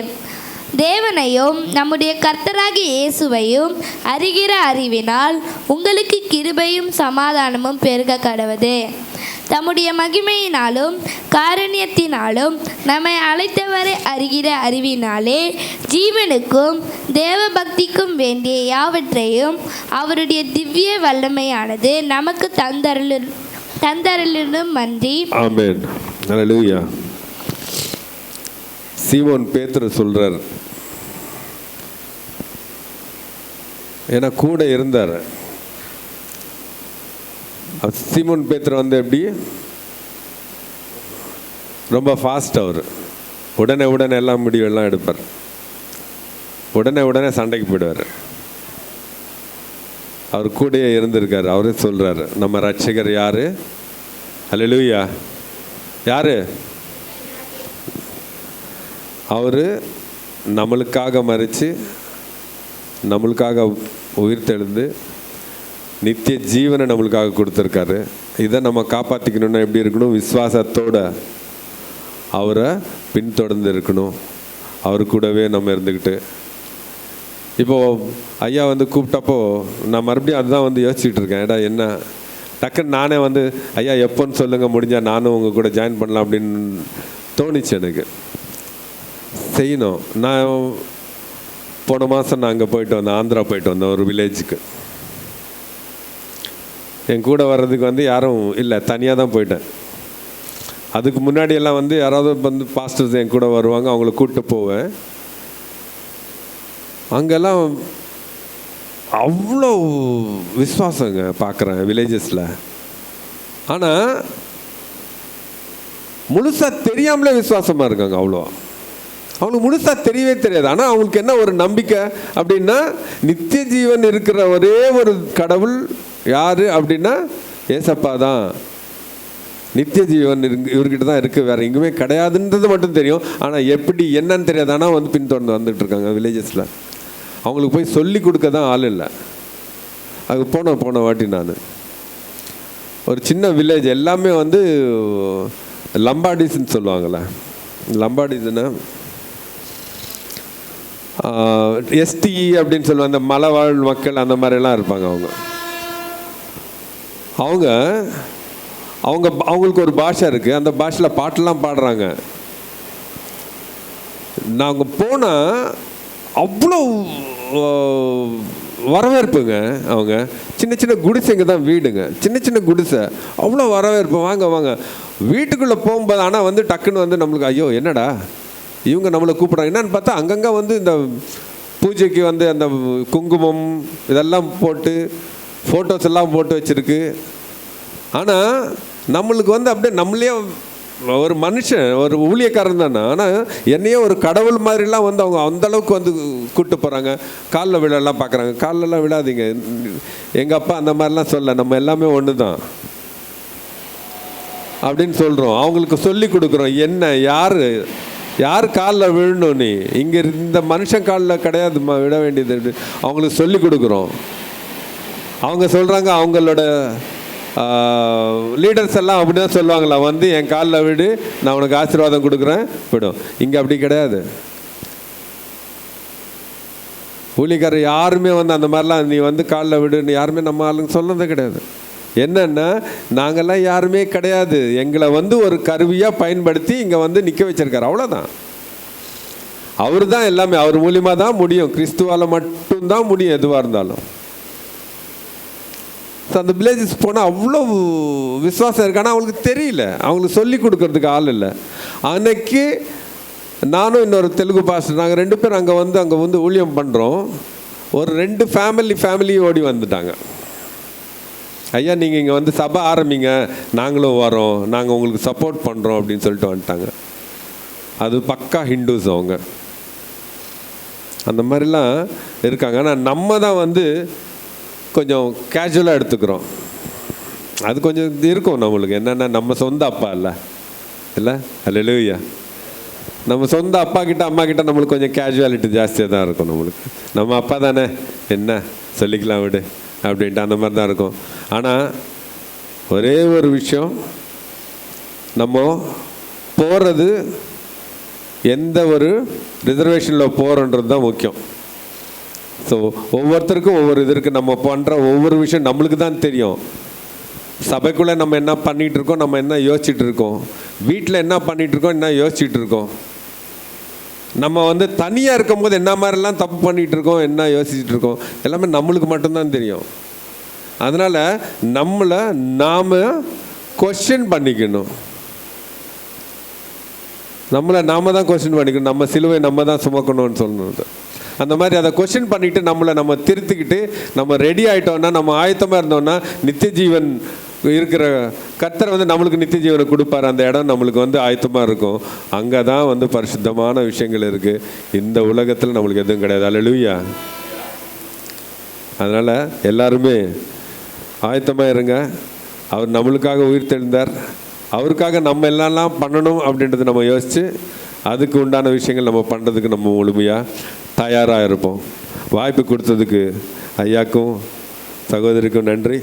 தேவனையும் நம்முடைய கர்த்தராகிய இயேசுவையும் அறிகிற அறிவினால் உங்களுக்கு கிருபையும் சமாதானமும் பெருக கடவது. தம்முடைய மகிமையினாலும் காருண்யத்தினாலும் நம்மை அழைத்தவரை அறிகிற அறிவினாலே ஜீவனுக்கும் தேவ பக்திக்கும் வேண்டிய யாவற்றையும் அவருடைய திவ்ய வல்லமையானது நமக்கு தந்தருளும் அன்றி. ஆமென். அல்லேலூயா. சீமோன் பேதுரு சொல்றார், ஏன்னா கூட இருந்தார். சீமோன் பேதுரு வந்து எப்படி ரொம்ப ஃபாஸ்ட், அவர் உடனே எல்லாம் முடிவெல்லாம் எடுப்பார், உடனே சண்டைக்கு போயிடுவார். அவர் கூடயே இருந்திருக்காரு. அவரே சொல்றாரு, நம்ம ரட்சகர் யாரு? அல்லேலூயா. யாரு? அவரு நம்மளுக்காக மரித்து நம்மளுக்காக உயிர் தெழுந்து நித்திய ஜீவனை நம்மளுக்காக கொடுத்துருக்காரு. இதை நம்ம காப்பாற்றிக்கணுன்னா எப்படி இருக்கணும்? விசுவாசத்தோட அவரை பின்தொடர்ந்து இருக்கணும். அவர் கூடவே நம்ம இருந்துக்கிட்டு. இப்போது ஐயா வந்து கூப்பிட்டப்போ நான் மறுபடியும் அதுதான் வந்து யோசிச்சுட்டு இருக்கேன். ஏடா என்ன டக்குன்னு நானே வந்து ஐயா எப்போன்னு சொல்லுங்கள், முடிஞ்சால் நானும் உங்கள் கூட ஜாயின் பண்ணலாம் அப்படின்னு தோணிச்சு எனக்கு. செய்யணும். நான் போன மாதம் நான் அங்கே போயிட்டு வந்தேன், ஆந்திரா போயிட்டு வந்தேன் ஒரு வில்லேஜுக்கு. என் கூட வர்றதுக்கு வந்து யாரும் இல்லை, தனியாக தான் போயிட்டேன். அதுக்கு முன்னாடியெல்லாம் வந்து யாராவது வந்து பாஸ்டர்ஸ் என் கூட வருவாங்க, அவங்கள கூப்பிட்டு போவேன். அங்கெல்லாம் அவ்வளோ விசுவாசங்க பார்க்குறேன் வில்லேஜஸில். ஆனால் முழுசாக தெரியாமலே விசுவாசமாக இருக்காங்க. அவங்களுக்கு முழுசாக தெரியவே தெரியாது. ஆனால் அவங்களுக்கு என்ன ஒரு நம்பிக்கை அப்படின்னா, நித்திய ஜீவன் இருக்கிற ஒரே ஒரு கடவுள் யார் அப்படின்னா ஏசப்பா தான். நித்திய ஜீவன் இவர்கிட்ட தான் இருக்குது, வேறு எங்குமே கிடையாதுன்றது மட்டும் தெரியும். ஆனால் எப்படி என்னன்னு தெரியாது. ஆனால் வந்து பின்தொடர்ந்து வந்துட்டு இருக்காங்க வில்லேஜஸில். அவங்களுக்கு போய் சொல்லி கொடுக்க தான் ஆள் இல்லை. அது போன வாட்டி நான் ஒரு சின்ன வில்லேஜ், எல்லாமே வந்து லம்பாடிஸ்ன்னு சொல்லுவாங்கள்ல. லம்பாடிஸ்ன்னா எஸ்டிஇ அப்படின்னு சொல்லுவாங்க, அந்த மலைவாழ் மக்கள் அந்த மாதிரிலாம் இருப்பாங்க. அவங்க அவங்களுக்கு ஒரு பாஷை இருக்குது, அந்த பாஷையில் பாட்டெல்லாம் பாடுறாங்க. நாங்கள் போனால் அவ்வளோ வரவேற்புங்க. அவங்க சின்ன சின்ன குடிசைங்க தான் வீடுங்க, சின்ன சின்ன குடிசை, அவ்வளோ வரவேற்பு. வாங்க வாங்க. வீட்டுக்குள்ளே போகும்போது ஆனால் வந்து டக்குன்னு வந்து நம்மளுக்கு ஐயோ என்னடா இவங்க நம்மளை கூப்பிட்றாங்க என்னன்னு பார்த்தா அங்கங்கே வந்து இந்த பூஜைக்கு வந்து அந்த குங்குமம் இதெல்லாம் போட்டு ஃபோட்டோஸ் எல்லாம் போட்டு வச்சுருக்கு. ஆனால் நம்மளுக்கு வந்து அப்படியே நம்மளே ஒரு மனுஷன், ஒரு ஊழியக்காரன் தானே, ஆனால் என்னையே ஒரு கடவுள் மாதிரிலாம் வந்து அவங்க அந்தளவுக்கு வந்து கூப்பிட்டு போகிறாங்க. காலில் விழலாம் பார்க்குறாங்க. காலிலலாம் விழாதீங்க, எங்கள் அப்பா அந்த மாதிரிலாம் சொல்ல, நம்ம எல்லாமே ஒன்று தான் அப்படின்னு சொல்கிறோம். அவங்களுக்கு சொல்லி கொடுக்குறோம் என்ன யார் காலில் விழணும், நீ இங்கே இந்த மனுஷன் காலில் கிடையாதுமா விட வேண்டியது, அவங்களுக்கு சொல்லி கொடுக்குறோம். அவங்க சொல்கிறாங்க, அவங்களோட லீடர்ஸ் எல்லாம் அப்படி தான் சொல்லுவாங்களா, வந்து என் காலில் விடு, நான் உனக்கு ஆசீர்வாதம் கொடுக்குறேன் விடும். இங்கே அப்படி கிடையாது. ஊழியக்காரர் யாருமே வந்து அந்த மாதிரிலாம் நீ வந்து காலில் விடுன்னு யாருமே நம்ம ஆளுங்க சொன்னதே கிடையாது. என்னென்னா நாங்கள்லாம் யாருமே கிடையாது, எங்களை வந்து ஒரு கருவியாக பயன்படுத்தி இங்கே வந்து நிற்க வச்சிருக்காரு, அவ்வளோதான். அவர் தான் எல்லாமே, அவர் மூலியமாக தான் முடியும், கிறிஸ்துவால் மட்டும்தான் முடியும் எதுவாக இருந்தாலும். ஸோ அந்த வில்லேஜஸ் போனால் அவ்வளோ விசுவாசம் இருக்கு. ஆனால் அவங்களுக்கு தெரியல, அவங்களுக்கு சொல்லி கொடுக்கறதுக்கு ஆள் இல்லை. அன்னைக்கு நானும் இன்னொரு தெலுங்கு பாஸ்டர், நாங்கள் 2 பேர் அங்கே வந்து ஊழியம் பண்ணுறோம். ஒரு 2 ஃபேமிலி ஓடி வந்துட்டாங்க. ஐயா நீங்கள் இங்கே வந்து சபை ஆரம்பிங்க, நாங்களும் வரோம், நாங்கள் உங்களுக்கு சப்போர்ட் பண்ணுறோம் அப்படின்னு சொல்லிட்டு வந்துட்டாங்க. அது பக்கா ஹிந்துஸ் அவங்க, அந்த மாதிரிலாம் இருக்காங்க. ஆனால் நம்ம தான் வந்து கொஞ்சம் கேஷுவலாக எடுத்துக்கிறோம். அது கொஞ்சம் இருக்கும் நம்மளுக்கு. என்னென்னா நம்ம சொந்த அப்பா இல்லை அல்லேலூயா, நம்ம சொந்த அப்பா கிட்ட அம்மா கிட்ட நம்மளுக்கு கொஞ்சம் கேஷுவாலிட்டி ஜாஸ்தியாக தான் இருக்கும். நம்மளுக்கு நம்ம அப்பா தானே, என்ன சொல்லிக்கலாம் விடு அப்படின்ட்டு அந்த மாதிரி தான் இருக்கும். ஆனால் ஒரே ஒரு விஷயம், நம்ம போகிறது எந்த ஒரு ரிசர்வேஷனில் போகிறோன்றது தான் முக்கியம். ஸோ ஒவ்வொருத்தருக்கும் ஒவ்வொரு இது இருக்குது. நம்ம பண்ணுற ஒவ்வொரு விஷயம் நம்மளுக்கு தான் தெரியும். சபைக்குள்ளே நம்ம என்ன பண்ணிகிட்டு இருக்கோம், நம்ம என்ன யோசிச்சுட்டு இருக்கோம், வீட்டில் என்ன பண்ணிகிட்டு இருக்கோம், என்ன யோசிச்சுட்டு இருக்கோம், நம்ம வந்து தனியாக இருக்கும் போது என்ன மாதிரிலாம் தப்பு பண்ணிகிட்டு இருக்கோம், என்ன யோசிச்சுட்டு இருக்கோம், எல்லாமே நம்மளுக்கு மட்டும்தான் தெரியும். அதனால் நம்மளை நாம் கொஸ்டின் பண்ணிக்கணும். நாம தான் கொஸ்டின் பண்ணிக்கணும். நம்ம சிலுவை நம்ம தான் சுமக்கணும்னு சொல்லணும். அந்த மாதிரி அதை கொஸ்டின் பண்ணிவிட்டு நம்ம திருத்திக்கிட்டு நம்ம ரெடி ஆகிட்டோன்னா, நம்ம ஆயத்தமாக இருந்தோம்னா, நித்திய ஜீவன் இருக்கிற கர்த்தர் வந்து நம்மளுக்கு நித்திய ஜீவனை கொடுப்பார். அந்த இடம் நம்மளுக்கு வந்து ஆயத்தமாக இருக்கும். அங்கே தான் வந்து பரிசுத்தமான விஷயங்கள் இருக்குது. இந்த உலகத்தில் நம்மளுக்கு எதுவும் கிடையாது. அல்லேலூயா. அதனால் எல்லாருமே ஆயத்தமாக இருங்க. அவர் நம்மளுக்காக உயிர் தெழுந்தார். அவருக்காக நம்ம எல்லாம் பண்ணணும் அப்படின்றது நம்ம யோசித்து அதுக்கு உண்டான விஷயங்கள் நம்ம பண்ணுறதுக்கு நம்ம முழுமையாக தயாராக இருப்போம். வாய்ப்பு கொடுத்ததுக்கு ஐயாக்கும் சகோதரிக்கும் நன்றி.